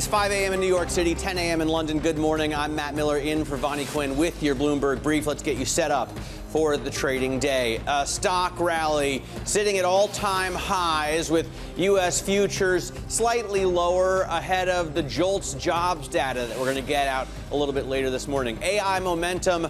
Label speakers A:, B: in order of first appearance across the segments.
A: is 5 a.m. in New York City, 10 a.m. in London. Good morning. I'm Matt Miller in for Vonnie Quinn with your Bloomberg Brief. Let's get you set up for the trading day. A stock rally sitting at all-time highs with U.S. futures slightly lower ahead of the JOLTS jobs data that we're going to get out a little bit later this morning. AI momentum,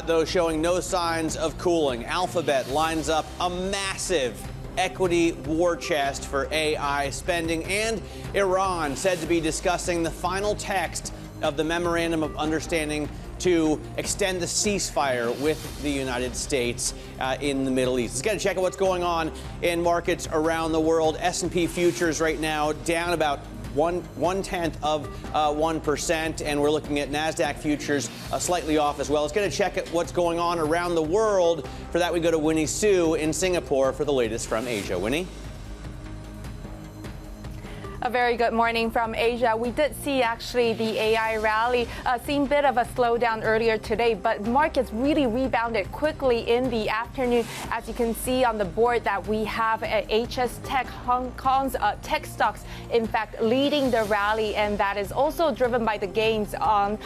A: though, showing no signs of cooling. Alphabet lines up a massive equity war chest for AI spending, and Iran said to be discussing the final text of the Memorandum of Understanding to extend the ceasefire with the United States in the Middle East. Let's get a check of what's going on in markets around the world. S&P futures right now down about 1/10%, and we're looking at NASDAQ futures slightly off as well. Let's get a check at what's going on around the world. For that, we go to Winnie Su in Singapore for the latest from Asia. Winnie?
B: A very good morning from Asia. We did see actually the AI rally seeing a bit of a slowdown earlier today, but markets really rebounded quickly in the afternoon. As you can see on the board that we have HS Tech, Hong Kong's tech stocks, in fact, leading the rally, and that is also driven by the gains on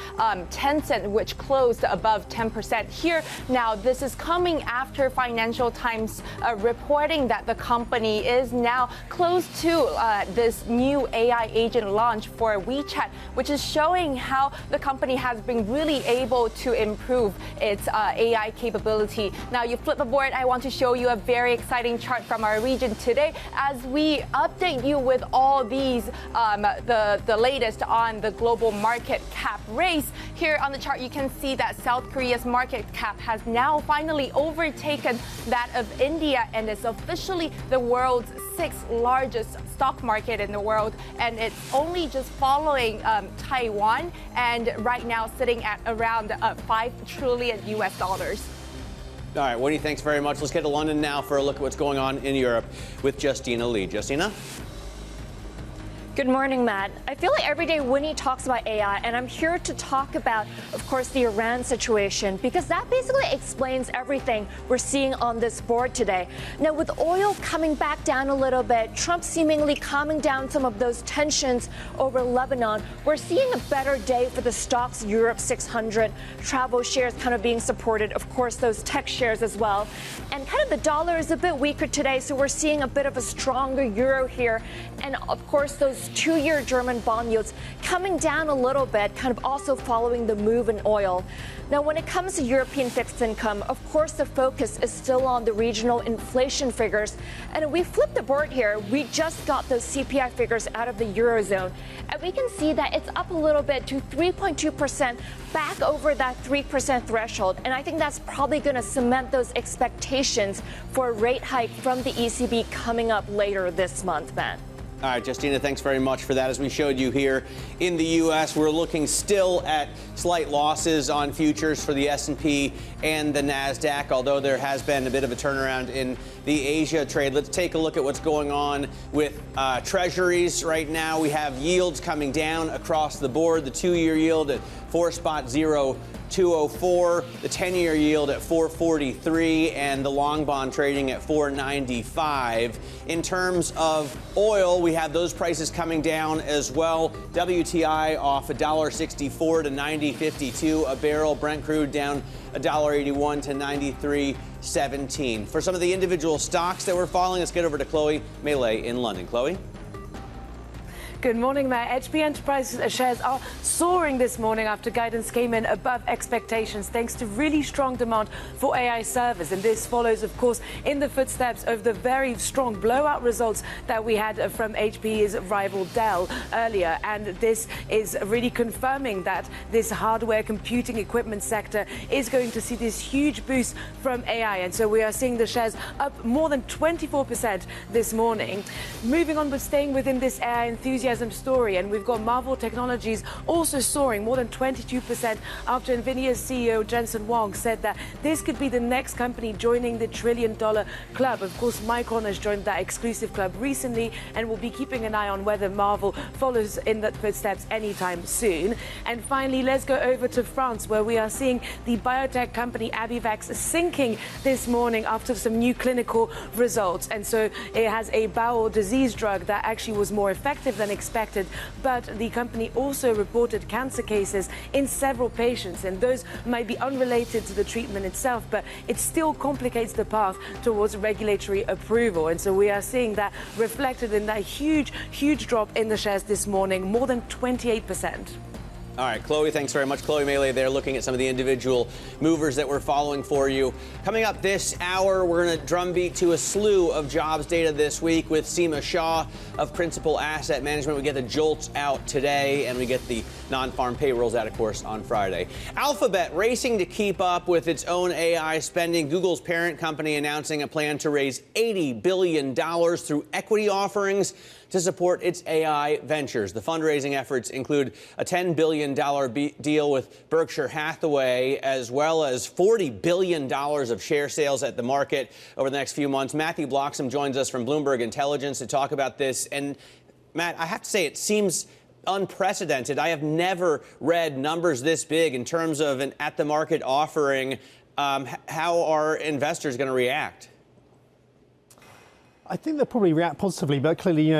B: Tencent, which closed above 10% here. Now, this is coming after Financial Times reporting that the company is now close to this new AI agent launch for WeChat, which is showing how the company has been really able to improve its AI capability. Now, you flip the board, I want to show you a very exciting chart from our region today as we update you with all these, the latest on the global market cap race. Here on the chart, you can see that South Korea's market cap has now finally overtaken that of India and is officially the world's 6th largest stock market in the world. And it's only just following Taiwan, and right now sitting at around $5 trillion. All
A: right, Winnie, thanks very much. Let's get to London now for a look at what's going on in Europe with Justina Lee. Justina?
C: Good morning, Matt. I feel like every day Winnie talks about AI, and I'm here to talk about, of course, the Iran situation, because that basically explains everything we're seeing on this board today. Now, with oil coming back down a little bit, Trump seemingly calming down some of those tensions over Lebanon, we're seeing a better day for the stocks Europe 600, travel shares kind of being supported, of course, those tech shares as well. And kind of the dollar is a bit weaker today, so we're seeing a bit of a stronger euro here. And, of course, those two-year German bond yields coming down a little bit, kind of also following the move in oil. Now, when it comes to European fixed income, of course, the focus is still on the regional inflation figures. And if we flip the board here, we just got those CPI figures out of the Eurozone. And we can see that it's up a little bit to 3.2%, back over that 3% threshold. And I think that's probably going to cement those expectations for a rate hike from the ECB coming up later this month, Matt.
A: All right, Justina, thanks very much for that. As we showed you here in the U.S., we're looking still at slight losses on futures for the S&P and the NASDAQ, although there has been a bit of a turnaround in the Asia trade. Let's take a look at what's going on with treasuries right now. We have yields coming down across the board. The 2-year yield at 4.0204, the 10-year yield at 4.43, and the long bond trading at 4.95. In terms of oil, we have those prices coming down as well. WTI off $1.64 to 90.52 a barrel. Brent crude down $1.81 to 93.17. For some of the individual stocks that we're following, let's get over to Chloe Melee in London. Chloe?
D: Good morning, Matt. HP Enterprise shares are soaring this morning after guidance came in above expectations thanks to really strong demand for AI servers. And this follows, of course, in the footsteps of the very strong blowout results that we had from HP's rival Dell earlier. And this is really confirming that this hardware computing equipment sector is going to see this huge boost from AI. And so we are seeing the shares up more than 24% this morning. Moving on, but staying within this AI enthusiasm story, and we've got Marvel Technologies also soaring more than 22% after NVIDIA's CEO Jensen Huang said that this could be the next company joining the $1 trillion club. Of course, Micron has joined that exclusive club recently, and we'll be keeping an eye on whether Marvel follows in that footsteps anytime soon. And finally, let's go over to France, where we are seeing the biotech company Abivax sinking this morning after some new clinical results. And so it has a bowel disease drug that actually was more effective than expected. But the company also reported cancer cases in several patients, and those might be unrelated to the treatment itself, but it still complicates the path towards regulatory approval. And so we are seeing that reflected in that huge drop in the shares this morning, more than 28%.
A: All right, Chloe, thanks very much. Chloe Melee there looking at some of the individual movers that we're following for you. Coming up this hour, we're going to drumbeat to a slew of jobs data this week with Seema Shah of Principal Asset Management. We get the JOLTS out today, and we get the non-farm payrolls out, of course, on Friday. Alphabet racing to keep up with its own AI spending. Google's parent company announcing a plan to raise $80 billion through equity offerings to support its AI ventures. The fundraising efforts include a $10 billion deal with Berkshire Hathaway, as well as $40 billion of share sales at the market over the next few months. Matthew Bloxham joins us from Bloomberg Intelligence to talk about this. And Matt, I have to say, it seems unprecedented. I have never read numbers this big in terms of an at-the-market offering. How are investors going to react?
E: I think they'll probably react positively, but clearly,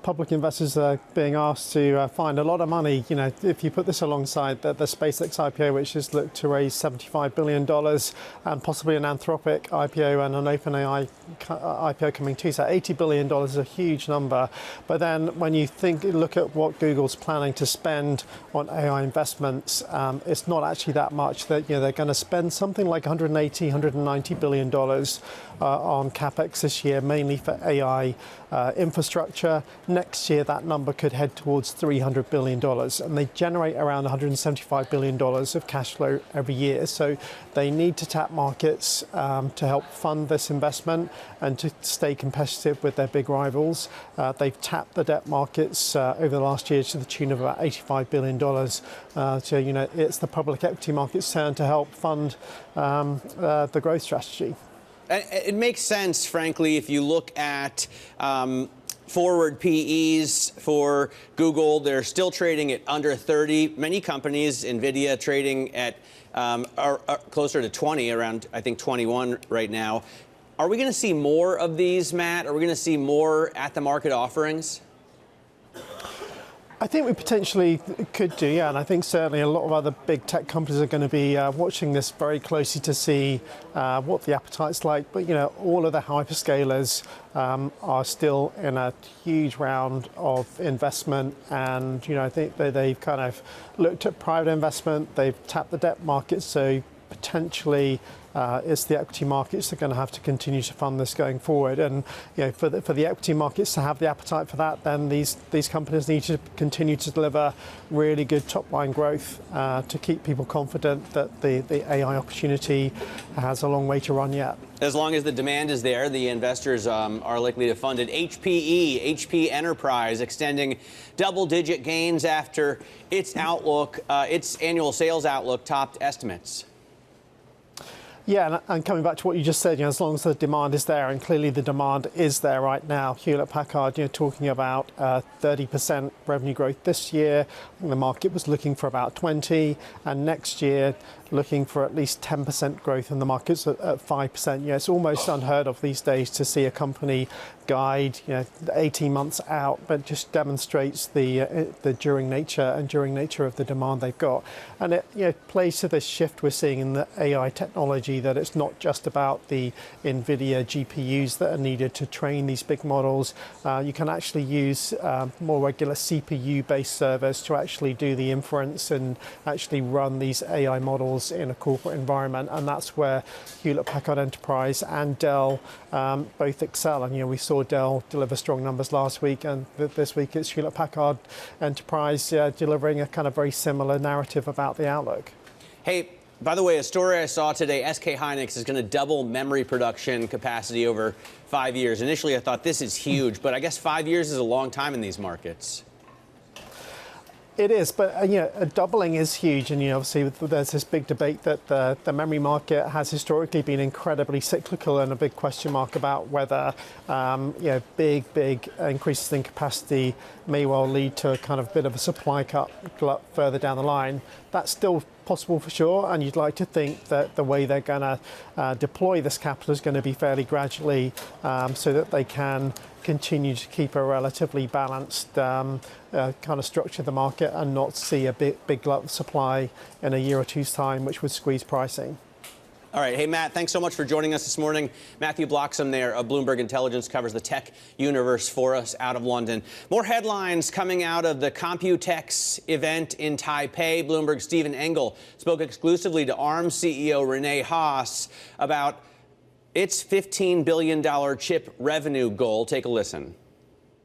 E: public investors are being asked to find a lot of money. If you put this alongside the SpaceX IPO, which has looked to raise $75 billion, and possibly an Anthropic IPO and an OpenAI IPO coming too, so $80 billion is a huge number. But then when you look at what Google's planning to spend on AI investments, it's not actually that much. They're going to spend something like $190 billion on capex this year, mainly for AI infrastructure. Next year, that number could head towards $300 billion, and they generate around $175 billion of cash flow every year. So they need to tap markets to help fund this investment and to stay competitive with their big rivals. They've tapped the debt markets over the last year to the tune of about $85 billion. So, it's the public equity market's turn to help fund the growth strategy.
A: It makes sense, frankly, if you look at forward PEs for Google. They're still trading at under 30. Many companies, NVIDIA, trading at are closer to 20, around, I think, 21 right now. Are we going to see more of these, Matt? Are we going to see more at-the-market offerings?
E: I think we potentially could do, yeah, and I think certainly a lot of other big tech companies are going to be watching this very closely to see what the appetite's like. But, all of the hyperscalers are still in a huge round of investment, and, I think they've kind of looked at private investment, they've tapped the debt market, so potentially it's the equity markets that are going to have to continue to fund this going forward. And for the equity markets to have the appetite for that, then these companies need to continue to deliver really good top line growth to keep people confident that the AI opportunity has a long way to run yet.
A: As long as the demand is there, the investors are likely to fund it. HP Enterprise extending double-digit gains after its annual sales outlook topped estimates.
E: Yeah, and coming back to what you just said, as long as the demand is there, and clearly the demand is there right now. Hewlett-Packard, talking about 30% revenue growth this year. The market was looking for about 20, and next year looking for at least 10% growth in the markets at 5%. It's almost unheard of these days to see a company guide 18 months out, but just demonstrates the enduring nature of the demand they've got. And it plays to this shift we're seeing in the AI technology, that it's not just about the NVIDIA GPUs that are needed to train these big models. You can actually use more regular CPU-based servers to actually do the inference and actually run these AI models in a corporate environment, and that's where Hewlett-Packard Enterprise and Dell both excel. And we saw Dell deliver strong numbers last week, and this week it's Hewlett-Packard Enterprise delivering a kind of very similar narrative about the outlook.
A: Hey, by the way, a story I saw today, SK Hynix is going to double memory production capacity over 5 years. Initially, I thought this is huge, but I guess 5 years is a long time in these markets.
E: It is, but a doubling is huge, and obviously there's this big debate that the memory market has historically been incredibly cyclical, and a big question mark about whether big increases in capacity may well lead to a kind of bit of a supply cut further down the line. That's still possible for sure, and you'd like to think that the way they're going to deploy this capital is going to be fairly gradually, so that they can continue to keep a relatively balanced kind of structure of the market and not see a big glut of supply in a year or two's time, which would squeeze pricing.
A: All right. Hey, Matt, thanks so much for joining us this morning. Matthew Bloxham there of Bloomberg Intelligence covers the tech universe for us out of London. More headlines coming out of the Computex event in Taipei. Bloomberg's Stephen Engel spoke exclusively to ARM CEO Rene Haas about its $15 billion chip revenue goal. Take a listen.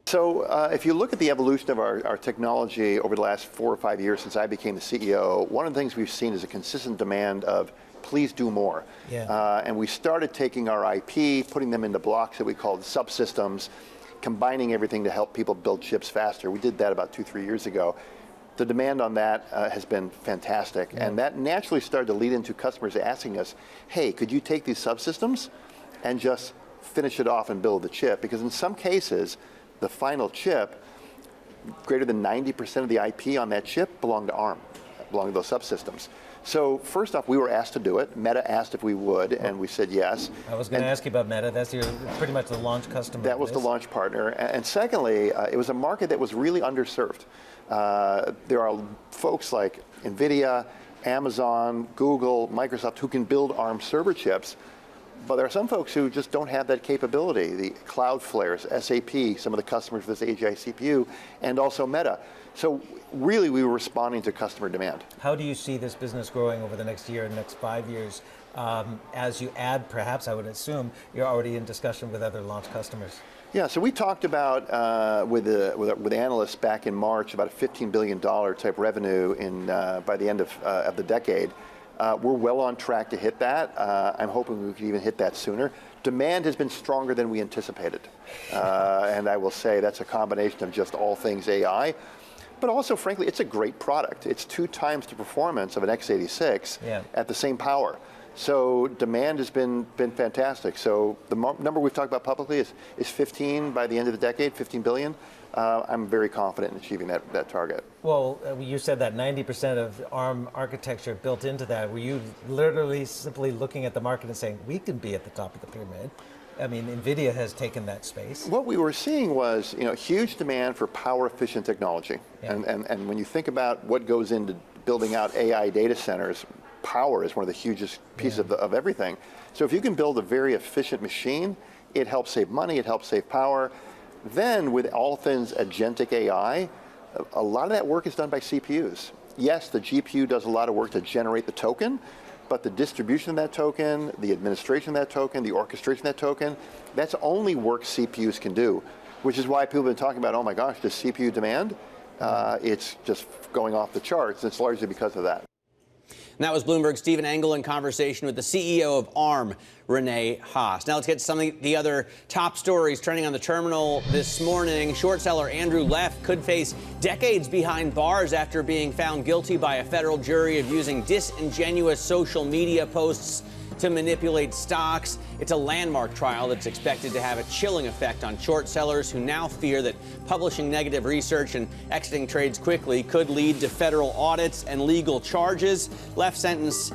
F: So if you look at the evolution of our technology over the last 4 or 5 years since I became the CEO, one of the things we've seen is a consistent demand of please do more. Yeah. And we started taking our IP, putting them into blocks that we called subsystems, combining everything to help people build chips faster. We did that about 2-3 years ago. The demand on that has been fantastic. Yeah. And that naturally started to lead into customers asking us, hey, could you take these subsystems and just finish it off and build the chip? Because in some cases, the final chip, greater than 90% of the IP on that chip belonged to ARM, belonged to those subsystems. So first off, we were asked to do it. Meta asked if we would, and we said yes.
G: I was going to ask you about Meta. That's pretty much the launch customer.
F: That was the launch partner. And secondly, it was a market that was really underserved. There are folks like NVIDIA, Amazon, Google, Microsoft who can build ARM server chips, but there are some folks who just don't have that capability. The Cloudflares, SAP, some of the customers for this AGI CPU, and also Meta. So really, we were responding to customer demand.
G: How do you see this business growing over the next year and next 5 years? As you add, perhaps, I would assume, you're already in discussion with other launch customers.
F: Yeah, so we talked about with analysts back in March about a $15 billion type revenue by the end of the decade. We're well on track to hit that. I'm hoping we could even hit that sooner. Demand has been stronger than we anticipated. And I will say that's a combination of just all things AI. But also, frankly, it's a great product. It's 2 times the performance of an x86 at the same power. So demand has been fantastic. So the number we've talked about publicly is 15 by the end of the decade, 15 billion. I'm very confident in achieving that target.
G: Well, you said that 90% of ARM architecture built into that. Were you literally simply looking at the market and saying, we can be at the top of the pyramid? I mean, NVIDIA has taken that space.
F: What we were seeing was, huge demand for power-efficient technology. Yeah. And when you think about what goes into building out AI data centers, power is one of the hugest pieces of everything. So if you can build a very efficient machine, it helps save money, it helps save power. Then with all things agentic AI, a lot of that work is done by CPUs. Yes, the GPU does a lot of work to generate the token, but the distribution of that token, the administration of that token, the orchestration of that token, that's only work CPUs can do, which is why people have been talking about, oh my gosh, this CPU demand, it's just going off the charts. It's largely because of that.
A: And that was Bloomberg's Stephen Engel in conversation with the CEO of ARM, Rene Haas. Now let's get to some of the other top stories trending on the terminal this morning. Short seller Andrew Leff could face decades behind bars after being found guilty by a federal jury of using disingenuous social media posts to manipulate stocks. It's a landmark trial that's expected to have a chilling effect on short sellers who now fear that publishing negative research and exiting trades quickly could lead to federal audits and legal charges. Left sentence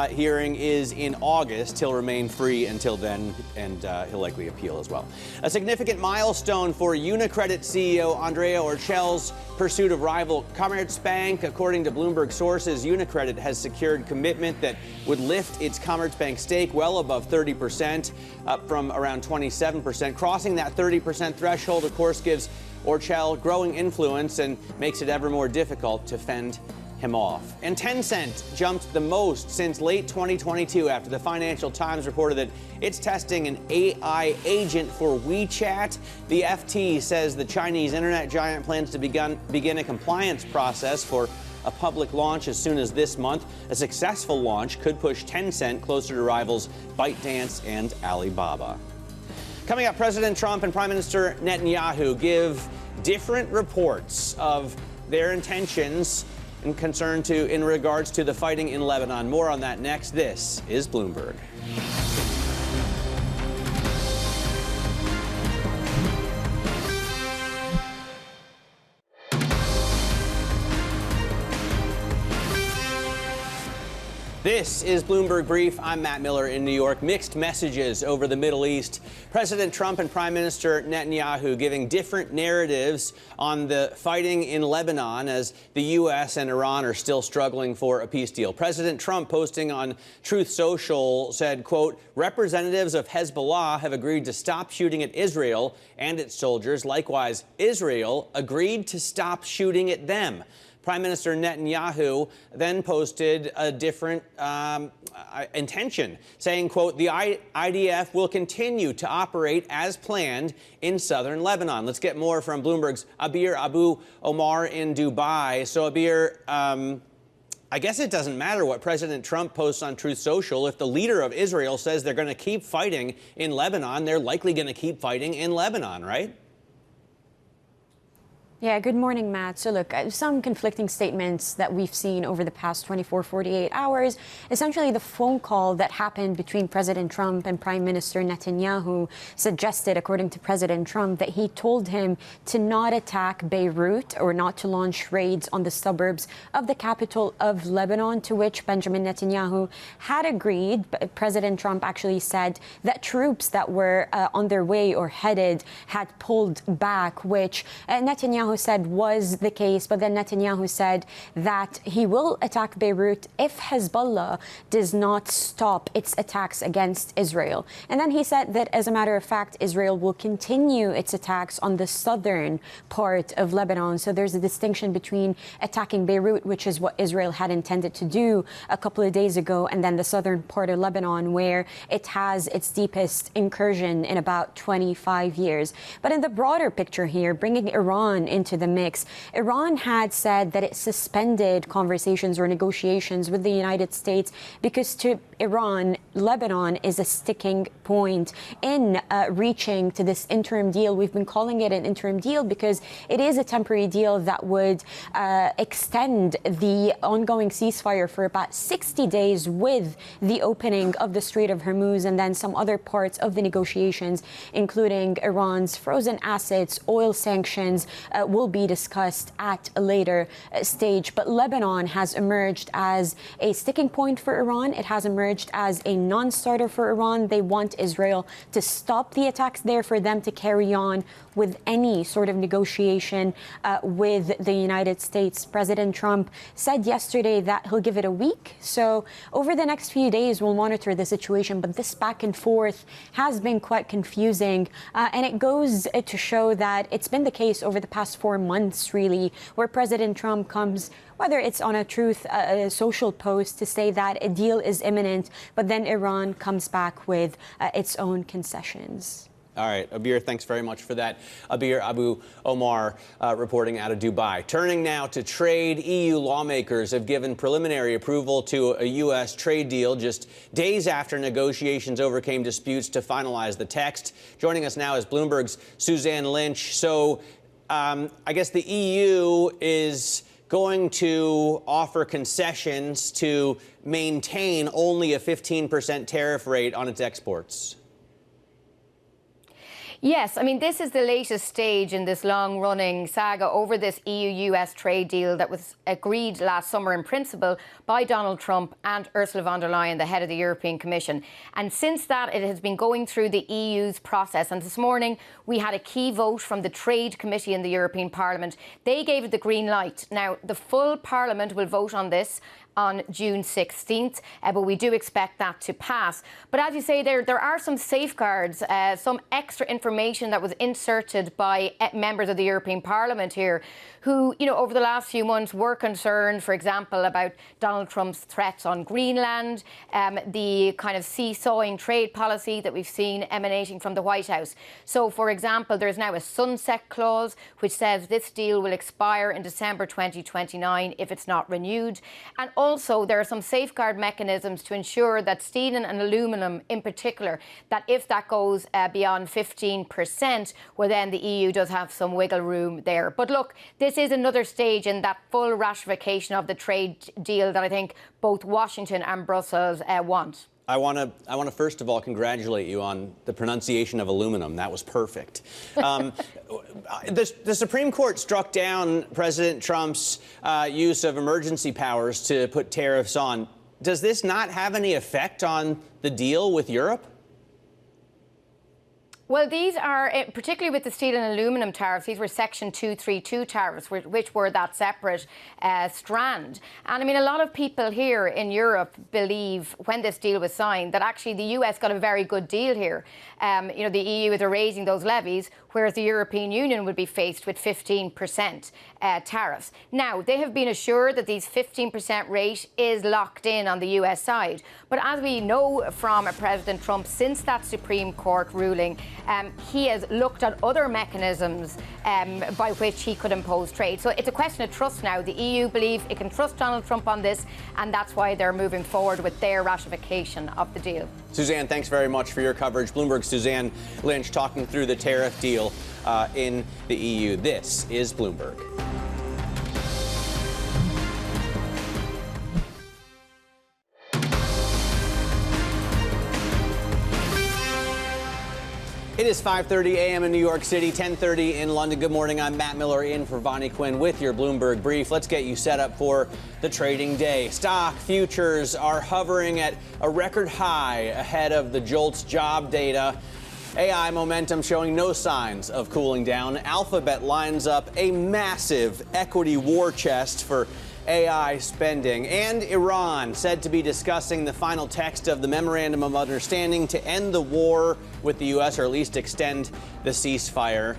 A: hearing is in August. He'll remain free until then, and he'll likely appeal as well. A significant milestone for Unicredit CEO Andrea Orcel's pursuit of rival Commerzbank. According to Bloomberg sources, Unicredit has secured commitment that would lift its Commerzbank stake well above 30%, up from around 27%. Crossing that 30% threshold, of course, gives Orcel growing influence and makes it ever more difficult to fend him off. And Tencent jumped the most since late 2022 after the Financial Times reported that it's testing an AI agent for WeChat. The FT says the Chinese internet giant plans to begin a compliance process for a public launch as soon as this month. A successful launch could push Tencent closer to rivals ByteDance and Alibaba. Coming up, President Trump and Prime Minister Netanyahu give different reports of their intentions in regards to the fighting in Lebanon. More on that next. This is Bloomberg. This is Bloomberg Brief. I'm Matt Miller in New York. Mixed messages over the Middle East. President Trump and Prime Minister Netanyahu giving different narratives on the fighting in Lebanon as the U.S. and Iran are still struggling for a peace deal. President Trump, posting on Truth Social, said, quote, representatives of Hezbollah have agreed to stop shooting at Israel and its soldiers. Likewise, Israel agreed to stop shooting at them. Prime Minister Netanyahu then posted a different intention, saying, quote, the IDF will continue to operate as planned in southern Lebanon. Let's get more from Bloomberg's Abir Abu Omar in Dubai. So, Abir, I guess it doesn't matter what President Trump posts on Truth Social. If the leader of Israel says they're going to keep fighting in Lebanon, they're likely going to keep fighting in Lebanon, right?
H: Yeah, good morning, Matt. So look, some conflicting statements that we've seen over the past 48 hours. Essentially, the phone call that happened between President Trump and Prime Minister Netanyahu suggested, according to President Trump, that he told him to not attack Beirut or not to launch raids on the suburbs of the capital of Lebanon, to which Benjamin Netanyahu had agreed. President Trump actually said that troops that were on their way or headed had pulled back, which Netanyahu said was the case, but then Netanyahu said that he will attack Beirut if Hezbollah does not stop its attacks against Israel. And then he said that, as a matter of fact, Israel will continue its attacks on the southern part of Lebanon. So there's a distinction between attacking Beirut, which is what Israel had intended to do a couple of days ago, and then the southern part of Lebanon, where it has its deepest incursion in about 25 years. But in the broader picture here, bringing Iran into the mix, Iran had said that it suspended conversations or negotiations with the United States because to Iran, Lebanon is a sticking point in reaching to this interim deal. We've been calling it an interim deal because it is a temporary deal that would extend the ongoing ceasefire for about 60 days with the opening of the Strait of Hormuz and then some other parts of the negotiations, including Iran's frozen assets, oil sanctions, will be discussed at a later stage. But Lebanon has emerged as a sticking point for Iran. It has emerged as a non-starter for Iran. They want Israel to stop the attacks there for them to carry on with any sort of negotiation with the United States. President Trump said yesterday that he'll give it a week. So over the next few days, we'll monitor the situation. But this back and forth has been quite confusing. And it goes to show that it's been the case over the past 4 months, really, where President Trump comes, whether it's on a Truth Social post, to say that a deal is imminent, but then Iran comes back with its own concessions.
A: All right, Abir, thanks very much for that. Abir Abu Omar reporting out of Dubai. Turning now to trade, EU lawmakers have given preliminary approval to a U.S. trade deal just days after negotiations overcame disputes to finalize the text. Joining us now is Bloomberg's Suzanne Lynch. So I guess the EU is going to offer concessions to maintain only a 15% tariff rate on its exports.
I: Yes, I mean, this is the latest stage in this long-running saga over this EU-US trade deal that was agreed last summer in principle by Donald Trump and Ursula von der Leyen, the head of the European Commission. And since that, it has been going through the EU's process. And this morning, we had a key vote from the Trade Committee in the European Parliament. They gave it the green light. Now, the full Parliament will vote on this on June 16th, but we do expect that to pass. But as you say, there are some safeguards, some extra information that was inserted by members of the European Parliament here who, you know, over the last few months were concerned, for example, about Donald Trump's threats on Greenland, the kind of seesawing trade policy that we've seen emanating from the White House. So, for example, there's now a sunset clause which says this deal will expire in December 2029 if it's not renewed. And also, there are some safeguard mechanisms to ensure that steel and aluminium in particular, that if that goes beyond 15%, well, then the EU does have some wiggle room there. But look, this is another stage in that full ratification of the trade deal that I think both Washington and Brussels want.
A: I want to first of all congratulate you on the pronunciation of aluminum. That was perfect. The Supreme Court struck down President Trump's use of emergency powers to put tariffs on does this not have any effect on the deal with Europe?
I: Well, these are, particularly with the steel and aluminum tariffs, these were Section 232 tariffs, which were that separate strand. And I mean, a lot of people here in Europe believe, when this deal was signed, that actually the US got a very good deal here. You know, the EU is raising those levies, whereas the European Union would be faced with 15% tariffs. Now, they have been assured that these 15% rate is locked in on the US side. But as we know from President Trump, since that Supreme Court ruling, he has looked at other mechanisms by which he could impose trade. So it's a question of trust now. The EU believes it can trust Donald Trump on this, and that's why they're moving forward with their ratification of the deal.
A: Suzanne, thanks very much for your coverage. Bloomberg's Suzanne Lynch talking through the tariff deal in the EU. This is Bloomberg. It is 5:30 a.m. in New York City, 10:30 in London. Good morning. I'm Matt Miller in for Vonnie Quinn with your Bloomberg Brief. Let's get you set up for the trading day. Stock futures are hovering at a record high ahead of the JOLTS job data. AI momentum showing no signs of cooling down. Alphabet lines up a massive equity war chest for AI spending. And Iran said to be discussing the final text of the Memorandum of Understanding to end the war with the U.S., or at least extend the ceasefire.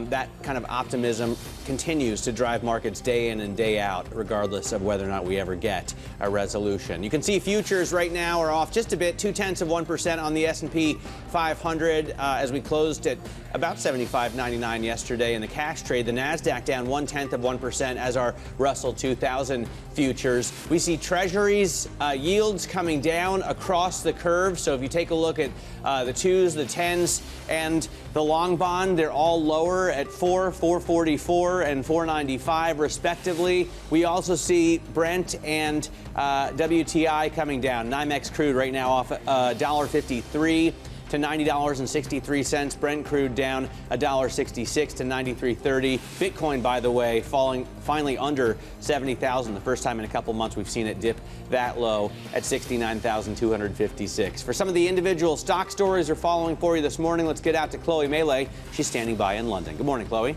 A: That kind of optimism continues to drive markets day in and day out, regardless of whether or not we ever get a resolution. You can see futures right now are off just a bit, 0.2% on the S&P 500 as we closed at about 75.99 yesterday. In the cash trade, the NASDAQ down 0.1% as our Russell 2000 futures. We see Treasuries yields coming down across the curve. So if you take a look at the 2s, the 10s, and the long bond, they're all lower at 4.44 and 4.95 respectively. We also see Brent and WTI coming down. NYMEX crude right now off $1.53 to $90.63. Brent crude down $1.66 to $93.30. Bitcoin, by the way, falling finally under 70,000. The first time in a couple months we've seen it dip that low at 69,256. For some of the individual stock stories we're following for you this morning, let's get out to Chloe Melee. She's standing by in London. Good morning, Chloe.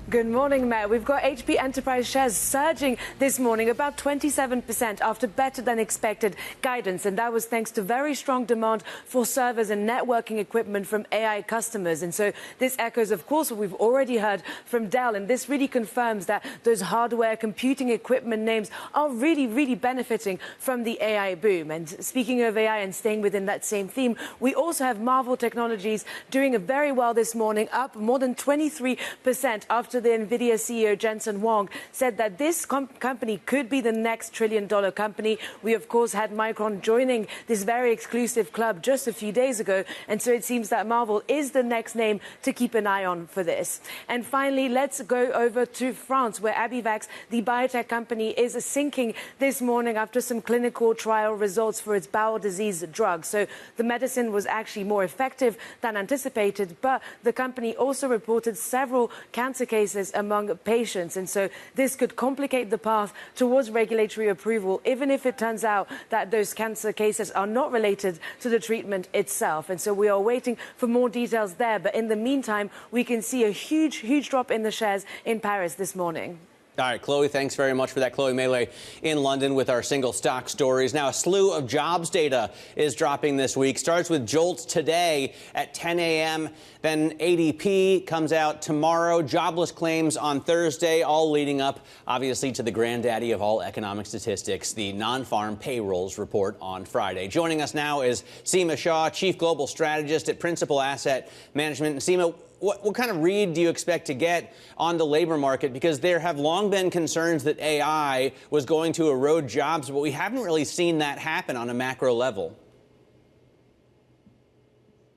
D: Good morning, Matt. We've got HP Enterprise shares surging this morning about 27% after better than expected guidance. And that was thanks to very strong demand for servers and networking equipment from AI customers. And so this echoes, of course, what we've already heard from Dell. And this really confirms that those hardware computing equipment names are really benefiting from the AI boom. And speaking of AI and staying within that same theme, we also have Marvell Technologies doing very well this morning, up more than 23% after the NVIDIA CEO Jensen Huang said that this company could be the next trillion-dollar company. We, of course, had Micron joining this very exclusive club just a few days ago. And so it seems that Marvell is the next name to keep an eye on for this. And finally, let's go over to France, where Abivax, the biotech company, is sinking this morning after some clinical trial results for its bowel disease drug. So the medicine was actually more effective than anticipated, but the company also reported several cancer cases among patients. And so this could complicate the path towards regulatory approval, even if it turns out that those cancer cases are not related to the treatment itself. And so we are waiting for more details there. But in the meantime, we can see a huge drop in the shares in Paris this morning.
A: All right, Chloe, thanks very much for that. Chloe Melee in London with our single stock stories. Now, a slew of jobs data is dropping this week. Starts with JOLTS today at 10 a.m. Then ADP comes out tomorrow. Jobless claims on Thursday, all leading up, obviously, to the granddaddy of all economic statistics, the non-farm payrolls report on Friday. Joining us now is Seema Shah, Chief Global Strategist at Principal Asset Management. And Seema, what kind of read do you expect to get on the labor market? Because there have long been concerns that AI was going to erode jobs, but we haven't really seen that happen on a macro level.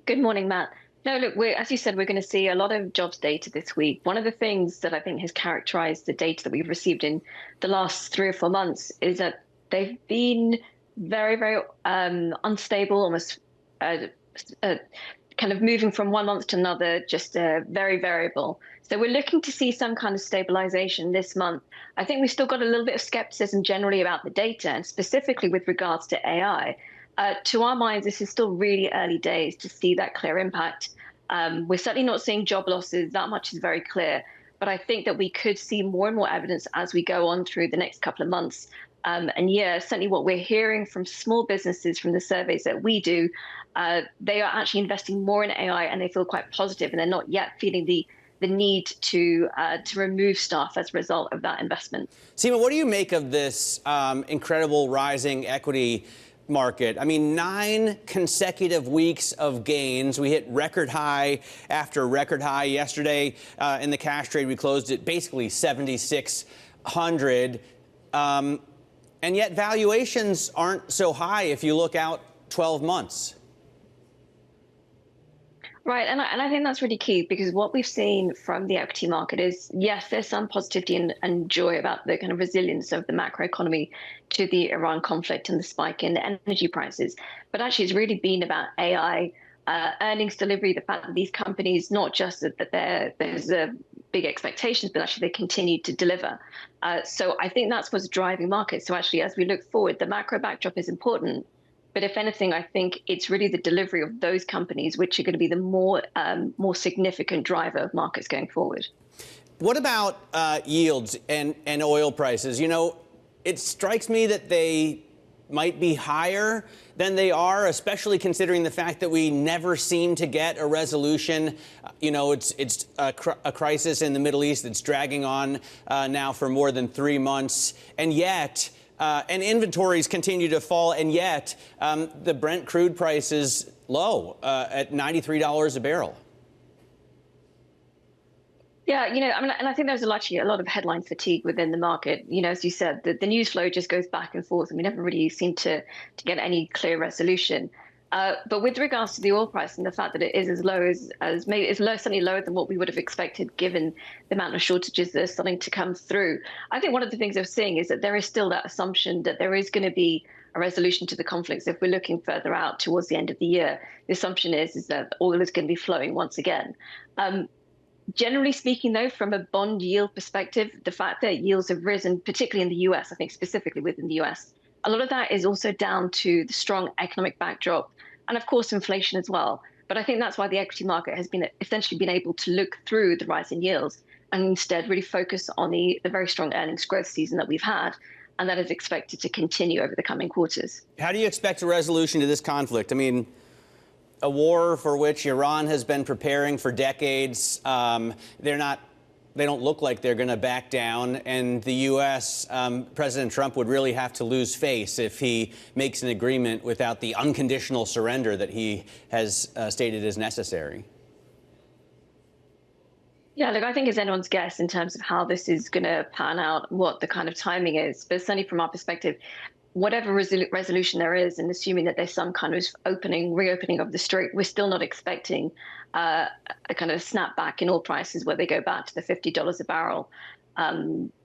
J: Good morning, Matt. No, look, as you said, we're going to see a lot of jobs data this week. One of the things that I think has characterized the data that we've received in the last 3 or 4 months is that they've been very unstable, almost kind of moving from one month to another, just very variable. So we're looking to see some kind of stabilization this month. I think we've still got a little bit of skepticism generally about the data, and specifically with regards to AI. To our minds, this is still really early days to see that clear impact. We're certainly not seeing job losses. That much is very clear. But I think that we could see more and more evidence as we go on through the next couple of months. And yeah, certainly what we're hearing from small businesses from the surveys that we do, they are actually investing more in AI, and they feel quite positive, and they're not yet feeling the need to remove staff as a result of that investment.
A: Seema, what do you make of this incredible rising equity market? I mean, 9 consecutive weeks of gains. We hit record high after record high yesterday. In the cash trade, we closed at basically 7,600. And yet valuations aren't so high if you look out 12 months.
J: Right, and I think that's really key, because what we've seen from the equity market is, yes, there's some positivity and joy about the kind of resilience of the macroeconomy to the Iran conflict and the spike in energy prices. But actually, it's really been about AI, earnings delivery, the fact that these companies, not just that there's big expectations, but actually they continue to deliver. So I think that's what's driving markets. So actually, as we look forward, the macro backdrop is important. But if anything, I think it's really the delivery of those companies which are going to be the more significant driver of markets going forward.
A: What about yields and oil prices? You know, it strikes me that they might be higher than they are, especially considering the fact that we never seem to get a resolution. You know, it's a crisis in the Middle East that's dragging on now for more than 3 months, and yet. And inventories continue to fall, and yet the Brent crude price is low at $93 a barrel.
J: Yeah, you know, I mean, and I think there's actually a lot of headline fatigue within the market. You know, as you said, the news flow just goes back and forth, and we never really seem to get any clear resolution. But with regards to the oil price and the fact that it is as low as maybe it's certainly lower than what we would have expected, given the amount of shortages that are starting to come through. I think one of the things we're seeing is that there is still that assumption that there is going to be a resolution to the conflicts. If we're looking further out towards the end of the year, the assumption is that oil is going to be flowing once again. Generally speaking, though, from a bond yield perspective, the fact that yields have risen, particularly in the US, I think specifically within the US, a lot of that is also down to the strong economic backdrop and, of course, inflation as well. But I think that's why the equity market has essentially been able to look through the rise in yields and instead really focus on the very strong earnings growth season that we've had, and that is expected to continue over the coming quarters.
A: How do you expect a resolution to this conflict? I mean, a war for which Iran has been preparing for decades. They don't look like they're going to back down. And the U.S., President Trump would really have to lose face if he makes an agreement without the unconditional surrender that he has stated is necessary.
J: Yeah, look, I think it's anyone's guess in terms of how this is going to pan out, what the kind of timing is. But certainly from our perspective, whatever resolution there is, and assuming that there's some kind of reopening of the strait, we're still not expecting a kind of snapback in oil prices where they go back to the $50 a barrel.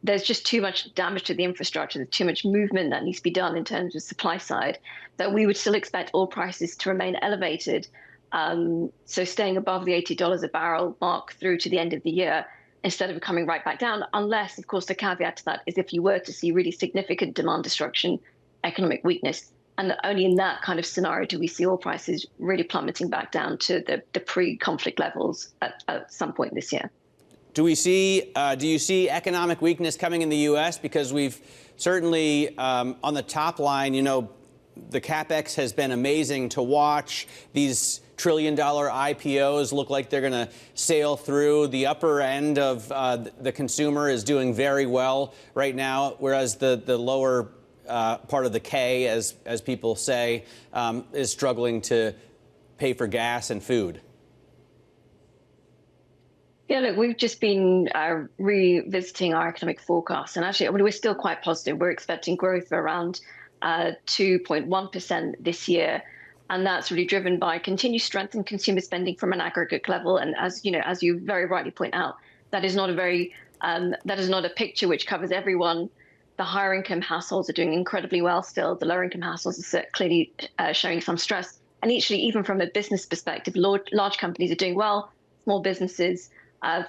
J: There's just too much damage to the infrastructure. There's too much movement that needs to be done in terms of supply side, that we would still expect oil prices to remain elevated. So staying above the $80 a barrel mark through to the end of the year, instead of coming right back down, unless, of course, the caveat to that is if you were to see really significant demand destruction, economic weakness. And only in that kind of scenario do we see oil prices really plummeting back down to the pre-conflict levels at some point this year.
A: Do you see economic weakness coming in the U.S.? Because we've certainly, on the top line, you know, the CapEx has been amazing to watch. These trillion-dollar IPOs look like they're going to sail through. The upper end of the consumer is doing very well right now, whereas the lower part of the K, as people say, is struggling to pay for gas and food.
J: Yeah, look, we've just been revisiting our economic forecast, and actually, I mean, we're still quite positive. We're expecting growth of around 2.1% this year, and that's really driven by continued strength in consumer spending from an aggregate level. And as you know, as you very rightly point out, that is not a picture which covers everyone. The higher income households are doing incredibly well still. The lower income households are clearly showing some stress. And actually, even from a business perspective, large companies are doing well. Small businesses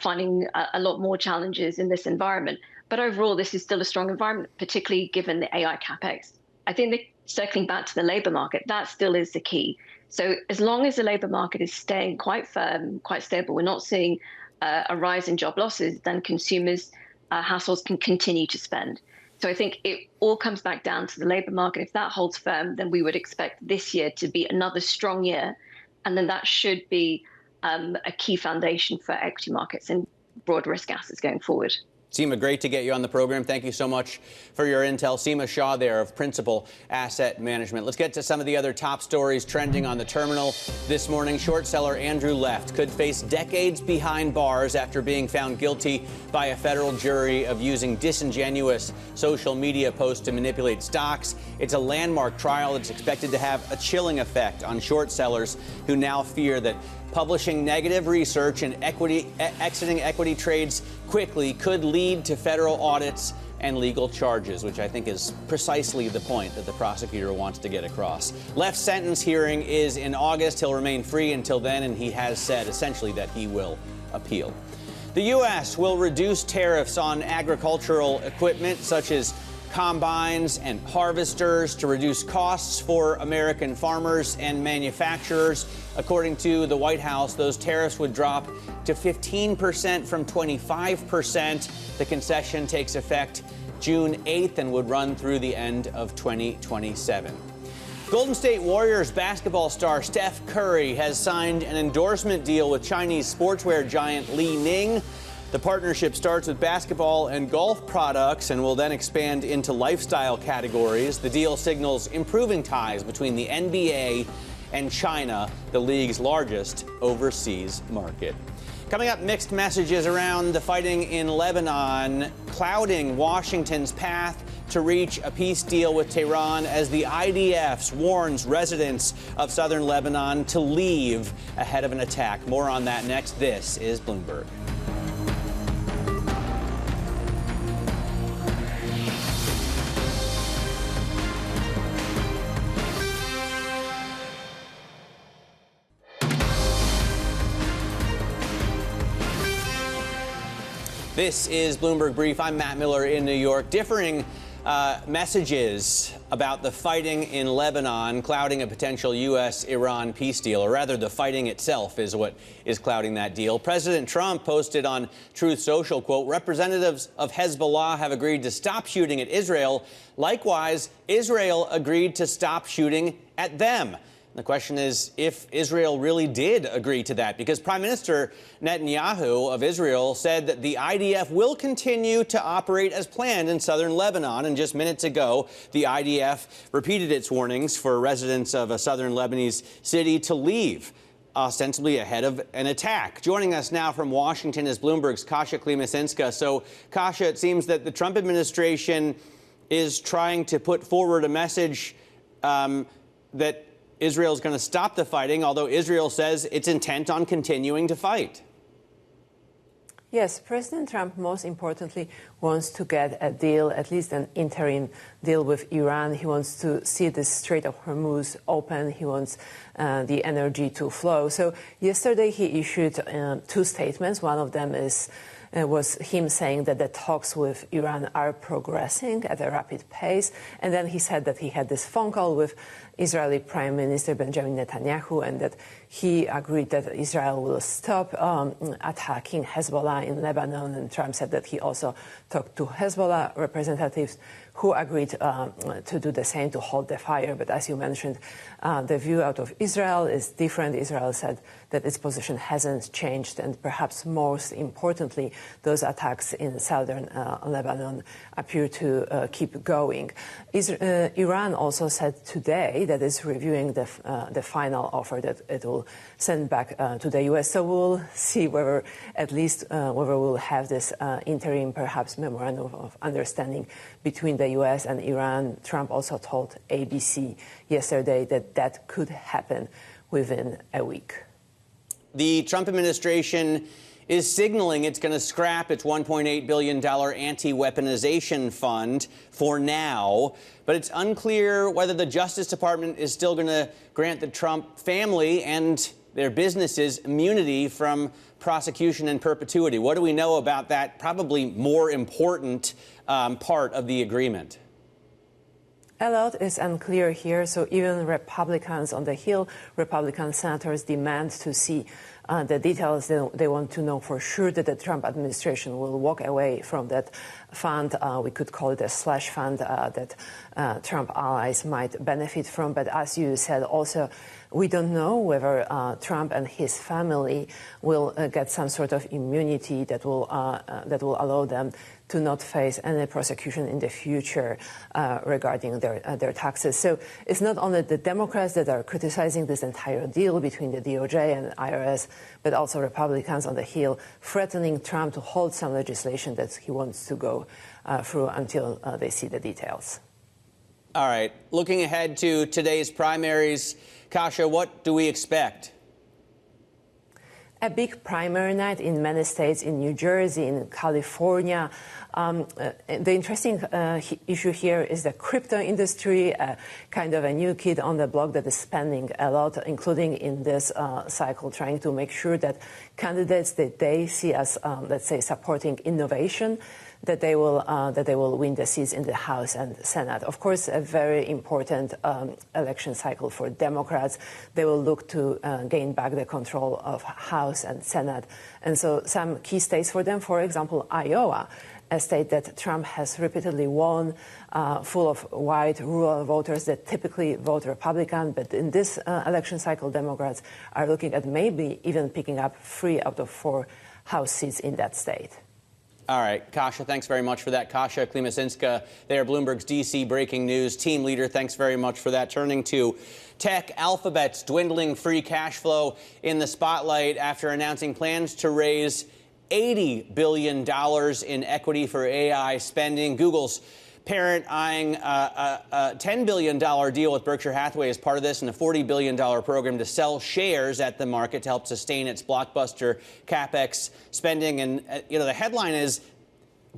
J: finding a lot more challenges in this environment. But overall, this is still a strong environment, particularly given the AI capex. I think that circling back to the labor market, that still is the key. So as long as the labor market is staying quite firm, quite stable, we're not seeing a rise in job losses, then consumers, households can continue to spend. So I think it all comes back down to the labor market. If that holds firm, then we would expect this year to be another strong year. And then that should be a key foundation for equity markets and broad risk assets going forward.
A: Seema, great to get you on the program. Thank you so much for your intel. Seema Shah there of Principal Asset Management. Let's get to some of the other top stories trending on the terminal this morning. Short seller Andrew Left could face decades behind bars after being found guilty by a federal jury of using disingenuous social media posts to manipulate stocks. It's a landmark trial that's expected to have a chilling effect on short sellers who now fear that publishing negative research and exiting equity trades quickly could lead to federal audits and legal charges, which I think is precisely the point that the prosecutor wants to get across. Left's sentence hearing is in August. He'll remain free until then, and he has said essentially that he will appeal. The U.S. will reduce tariffs on agricultural equipment such as combines and harvesters to reduce costs for American farmers and manufacturers. According to the White House, those tariffs would drop to 15% from 25%. The concession takes effect June 8th and would run through the end of 2027. Golden State Warriors basketball star Steph Curry has signed an endorsement deal with Chinese sportswear giant Li Ning. The partnership starts with basketball and golf products and will then expand into lifestyle categories. The deal signals improving ties between the NBA and China, the league's largest overseas market. Coming up, mixed messages around the fighting in Lebanon, clouding Washington's path to reach a peace deal with Tehran as the IDF warns residents of southern Lebanon to leave ahead of an attack. More on that next. This is Bloomberg. This is Bloomberg Brief. I'm Matt Miller in New York. Differing messages about the fighting in Lebanon clouding a potential U.S.-Iran peace deal, or rather the fighting itself is what is clouding that deal. President Trump posted on Truth Social, quote, representatives of Hezbollah have agreed to stop shooting at Israel. Likewise, Israel agreed to stop shooting at them. The question is if Israel really did agree to that, because Prime Minister Netanyahu of Israel said that the IDF will continue to operate as planned in southern Lebanon. And just minutes ago, the IDF repeated its warnings for residents of a southern Lebanese city to leave, ostensibly ahead of an attack. Joining us now from Washington is Bloomberg's Kasia Klimasinska. So, Kasia, it seems that the Trump administration is trying to put forward a message that Israel is going to stop the fighting, although Israel says it's intent on continuing to fight.
K: Yes, President Trump, most importantly, wants to get a deal, at least an interim deal with Iran. He wants to see the Strait of Hormuz open. He wants the energy to flow. So yesterday he issued two statements. One of them was him saying that the talks with Iran are progressing at a rapid pace. And then he said that he had this phone call with Israeli Prime Minister Benjamin Netanyahu and that he agreed that Israel will stop attacking Hezbollah in Lebanon. And Trump said that he also talked to Hezbollah representatives who agreed to do the same, to hold the fire. But as you mentioned, the view out of Israel is different. Israel said that its position hasn't changed. And perhaps most importantly, those attacks in southern Lebanon appear to keep going. Iran also said today that it's reviewing the final offer that it will send back to the U.S. So we'll see whether we'll have this interim, perhaps memorandum of understanding between the U.S. and Iran. Trump also told ABC yesterday that that could happen within a week.
A: The Trump administration is signaling it's going to scrap its $1.8 billion anti-weaponization fund for now. But it's unclear whether the Justice Department is still going to grant the Trump family and their businesses immunity from prosecution in perpetuity. What do we know about that probably more important part of the agreement?
K: A lot is unclear here, so even Republicans on the Hill, Republican senators demand to see the details. They want to know for sure that the Trump administration will walk away from that fund. We could call it a slush fund that Trump allies might benefit from. But as you said, also, we don't know whether Trump and his family will get some sort of immunity that will allow them to not face any prosecution in the future regarding their taxes. So it's not only the Democrats that are criticizing this entire deal between the DOJ and IRS, but also Republicans on the Hill threatening Trump to hold some legislation that he wants to go through until they see the details.
A: All right. Looking ahead to today's primaries, Kasia, what do we expect?
K: A big primary night in many states, in New Jersey, in California. The interesting issue here is the crypto industry, kind of a new kid on the block that is spending a lot, including in this cycle, trying to make sure that candidates that they see as, let's say, supporting innovation, that they will win the seats in the House and Senate. Of course, a very important election cycle for Democrats. They will look to gain back the control of House and Senate. And so some key states for them, for example, Iowa, a state that Trump has repeatedly won, full of white rural voters that typically vote Republican. But in this election cycle, Democrats are looking at maybe even picking up 3 out of 4 House seats in that state.
A: All right, Kasia, thanks very much for that. Kasia Klimasinska, there, Bloomberg's D.C. breaking news team leader. Thanks very much for that. Turning to tech, Alphabet's dwindling free cash flow in the spotlight after announcing plans to raise $80 billion in equity for AI spending. Google's parent eyeing a $10 billion deal with Berkshire Hathaway as part of this, and a $40 billion program to sell shares at the market to help sustain its blockbuster CapEx spending. And, the headline is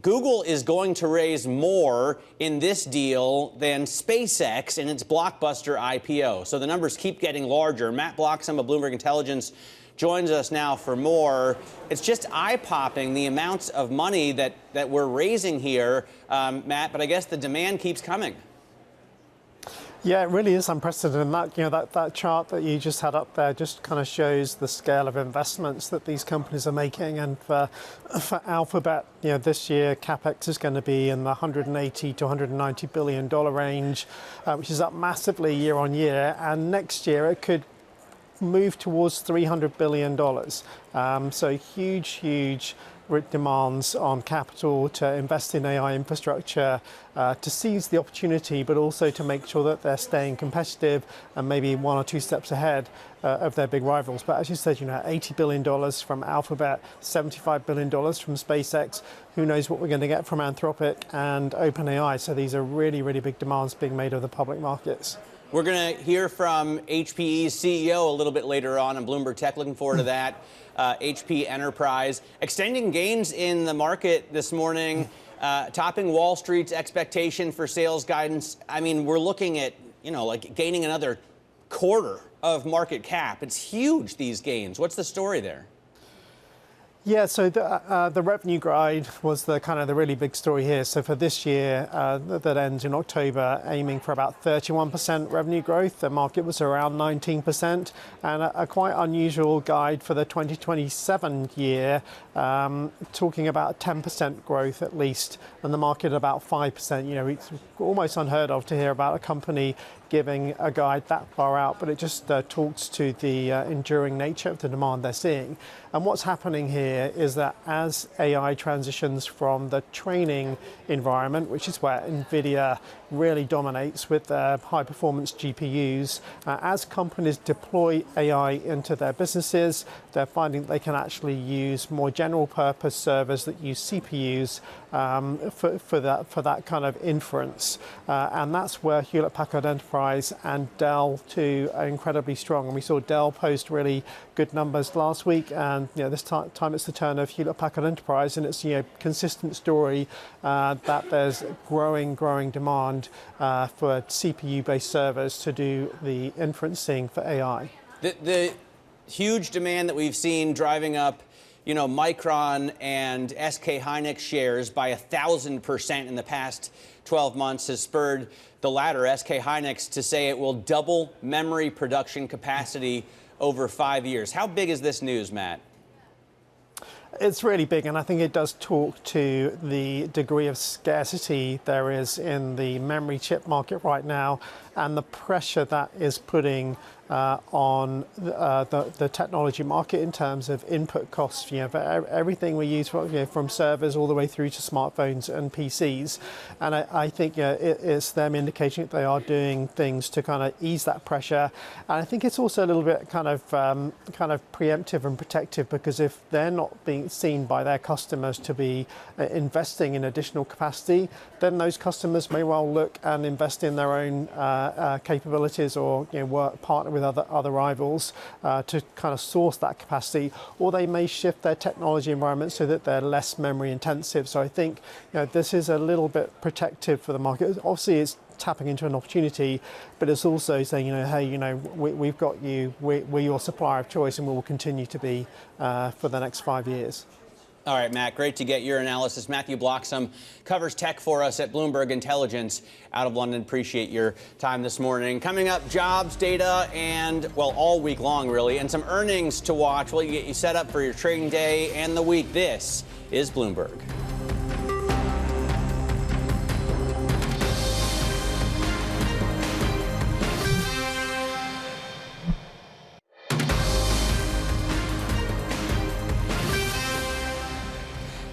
A: Google is going to raise more in this deal than SpaceX in its blockbuster IPO. So the numbers keep getting larger. Matt Bloxham of Bloomberg Intelligence joins us now for more. It's just eye-popping, the amounts of money that we're raising here, Matt, but I guess the demand keeps coming.
E: Yeah, it really is unprecedented. That chart that you just had up there just kind of shows the scale of investments that these companies are making. And for Alphabet, this year CapEx is going to be in the $180 to $190 billion range, which is up massively year on year. And next year it could move towards $300 billion. So huge demands on capital to invest in AI infrastructure, to seize the opportunity, but also to make sure that they're staying competitive and maybe 1 or 2 steps ahead of their big rivals. But as you said, $80 billion from Alphabet, $75 billion from SpaceX. Who knows what we're going to get from Anthropic and OpenAI. So these are really big demands being made of the public markets.
A: We're going to hear from HPE's CEO a little bit later on Bloomberg Tech. Looking forward to that. HP Enterprise extending gains in the market this morning, topping Wall Street's expectation for sales guidance. I mean, we're looking at, gaining another quarter of market cap. It's huge, these gains. What's the story there?
E: Yeah, so the revenue guide was the really big story here. So for this year, that ends in October, aiming for about 31% revenue growth. The market was around 19%, and a quite unusual guide for the 2027 year, talking about 10% growth at least, and the market about 5%. It's almost unheard of to hear about a company giving a guide that far out, but it just talks to the enduring nature of the demand they're seeing. And what's happening here is that as AI transitions from the training environment, which is where NVIDIA really dominates with their high-performance GPUs, as companies deploy AI into their businesses, they're finding they can actually use more general-purpose servers that use CPUs for that kind of inference. And that's where Hewlett-Packard Enterprise and Dell too are incredibly strong. And we saw Dell post really good numbers last week, and this time it's the turn of Hewlett-Packard Enterprise, and it's consistent story that there's growing demand for CPU-based servers to do the inferencing for AI.
A: huge demand that we've seen driving up, Micron and SK Hynix shares by 1,000% in the past 12 months has spurred the latter, SK Hynix, to say it will double memory production capacity over 5 years. How big is this news, Matt?
E: It's really big, and I think it does talk to the degree of scarcity there is in the memory chip market right now and the pressure that is putting on the technology market in terms of input costs. For everything we use, from servers all the way through to smartphones and PCs. And I think it's them indicating that they are doing things to kind of ease that pressure. And I think it's also a little bit kind of preemptive and protective, because if they're not being seen by their customers to be investing in additional capacity, then those customers may well look and invest in their own capabilities, or partner with other rivals to kind of source that capacity, or they may shift their technology environment so that they're less memory intensive. So I think this is a little bit protective for the market. Obviously, it's tapping into an opportunity, but it's also saying, hey, we've got you, we're your supplier of choice, and we will continue to be for the next 5 years.
A: All right, Matt, great to get your analysis. Matthew Bloxham covers tech for us at Bloomberg Intelligence out of London. Appreciate your time this morning. Coming up, jobs data and, all week long, really, and some earnings to watch. We'll get you set up for your trading day and the week. This is Bloomberg.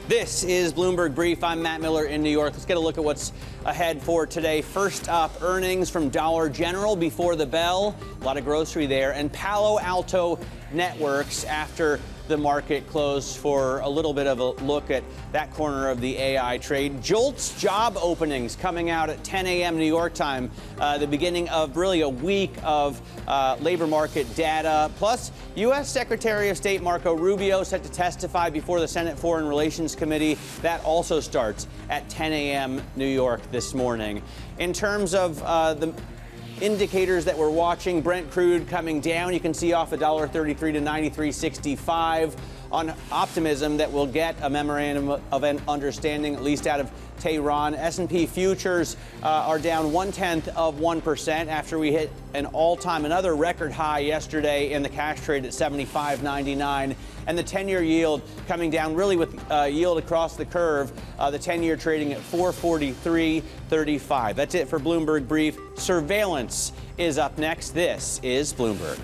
A: This is Bloomberg Brief. I'm Matt Miller in New York. Let's get a look at what's ahead for today. First up, earnings from Dollar General before the bell. A lot of grocery there. And Palo Alto Networks after the market closed, for a little bit of a look at that corner of the AI trade. Jolt's job openings coming out at 10 a.m. New York time, the beginning of really a week of labor market data. Plus, U.S. Secretary of State Marco Rubio set to testify before the Senate Foreign Relations Committee. That also starts at 10 a.m. New York this morning. In terms of the indicators that we're watching, Brent crude coming down. You can see off $1.33 to 93.65 on optimism that we'll get a memorandum of an understanding, at least out of Tehran. S&P futures are down 0.1% after we hit an all-time, another record high yesterday in the cash trade at 75.99. And the 10-year yield coming down, really with yield across the curve. The 10-year trading at 443.35. That's it for Bloomberg Brief. Surveillance is up next. This is Bloomberg.